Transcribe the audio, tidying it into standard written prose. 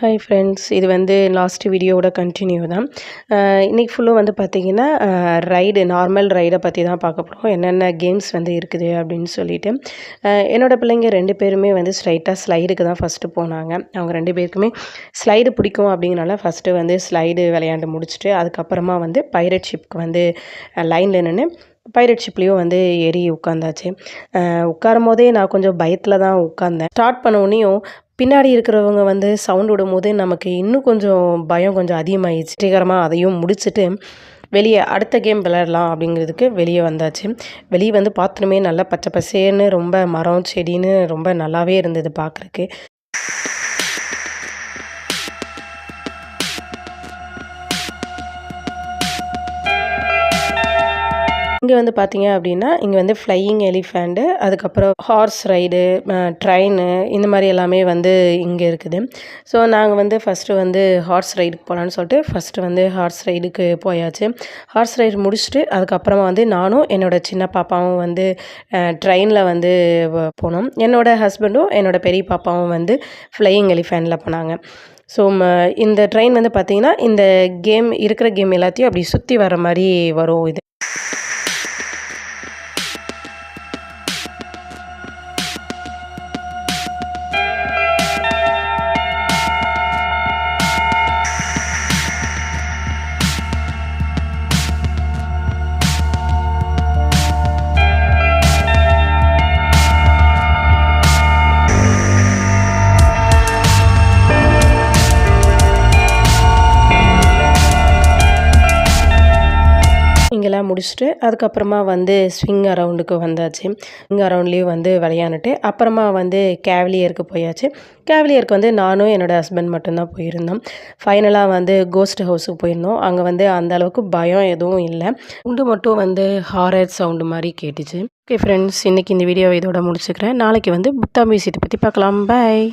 Hi friends. இது last வீடியோவோட continue தான். இன்றைக்கி ஃபுல்லும் பார்த்திங்கன்னா நார்மல் ரைடை பற்றி தான் பார்க்க போகிறோம். என்னென்ன கேம்ஸ் இருக்குது அப்படின்னு சொல்லிட்டு என்னோடய பிள்ளைங்க 2 பேருமே ஸ்ட்ரைட்டாக ஸ்லைடுக்கு தான் ஃபஸ்ட்டு போனாங்க. அவங்க 2 பேருக்குமே ஸ்லைடு பிடிக்கும் அப்படிங்கிறனால ஃபஸ்ட்டு ஸ்லைடு விளையாண்டு முடிச்சுட்டு அதுக்கப்புறமா பைரட் ஷிப்க்கு லைனில் நின்று பைரட் ஷிப்லேயும் ஏறி உட்காந்தாச்சு. உட்காரும் போதே நான் கொஞ்சம் பயத்தில் தான் உட்காந்தேன். ஸ்டார்ட் பண்ணோடனையும் பின்னாடி இருக்கிறவங்க சவுண்ட் விடும்போது நமக்கு இன்னும் கொஞ்சம் பயம் கொஞ்சம் அதிகமாகிடுச்சு. வெற்றிகரமாக அதையும் முடிச்சுட்டு வெளியே அடுத்த கேம் விளையாடலாம் அப்படிங்கிறதுக்கு வெளியே வந்தாச்சு. வெளியே பார்த்தோமே நல்லா பச்சை பசேன்னு ரொம்ப மரம் செடின்னு ரொம்ப நல்லாவே இருந்தது பார்க்குறக்கு. இங்கே பார்த்தீங்க அப்படின்னா இங்கே ஃப்ளையிங் எலிஃபேண்டு, அதுக்கப்புறம் ஹார்ஸ் ரைடு, ட்ரெயினு இந்த மாதிரி எல்லாமே இங்கே இருக்குது. ஸோ நாங்கள் ஃபஸ்ட்டு ஹார்ஸ் ரைடுக்கு போகலான்னு சொல்லிட்டு ஃபஸ்ட்டு ஹார்ஸ் ரைடுக்கு போயாச்சு. ஹார்ஸ் ரைடு முடிச்சுட்டு அதுக்கப்புறமா நானும் என்னோடய சின்ன பாப்பாவும் ட்ரெயினில் போனோம். என்னோடய ஹஸ்பண்டும் என்னோடய பெரிய பாப்பாவும் ஃப்ளையிங் எலிஃபேண்டில் போனாங்க. ஸோ இந்த ட்ரெயின் பார்த்திங்கன்னா இந்த கேம் இருக்கிற கேம் எல்லாத்தையும் அப்படி சுற்றி வர மாதிரி வரும். இது இங்கெல்லாம் முடிச்சுட்டு அதுக்கப்புறமா ஸ்விங் அரவுண்டுக்கு வந்தாச்சு. ஸ்விங் அரவுண்ட்லேயும் விளையாண்டுட்டு அப்புறமா கேவலியருக்கு போயாச்சு. கேவலியருக்கு நானும் என்னோடய ஹஸ்பண்ட் மட்டும்தான் போயிருந்தோம். ஃபைனலாக கோஸ்ட் ஹவுஸுக்கு போயிருந்தோம். அங்கே அந்த அளவுக்கு பயம் எதுவும் இல்லை. உண்டு மட்டும் ஹாரர் சவுண்டு மாதிரி கேட்டுச்சு. ஓகே ஃப்ரெண்ட்ஸ், இன்றைக்கி இந்த வீடியோவை இதோட முடிச்சுக்கிறேன். நாளைக்கு புத்தா மியூசியத்தை பற்றி பார்க்கலாம். பாய்.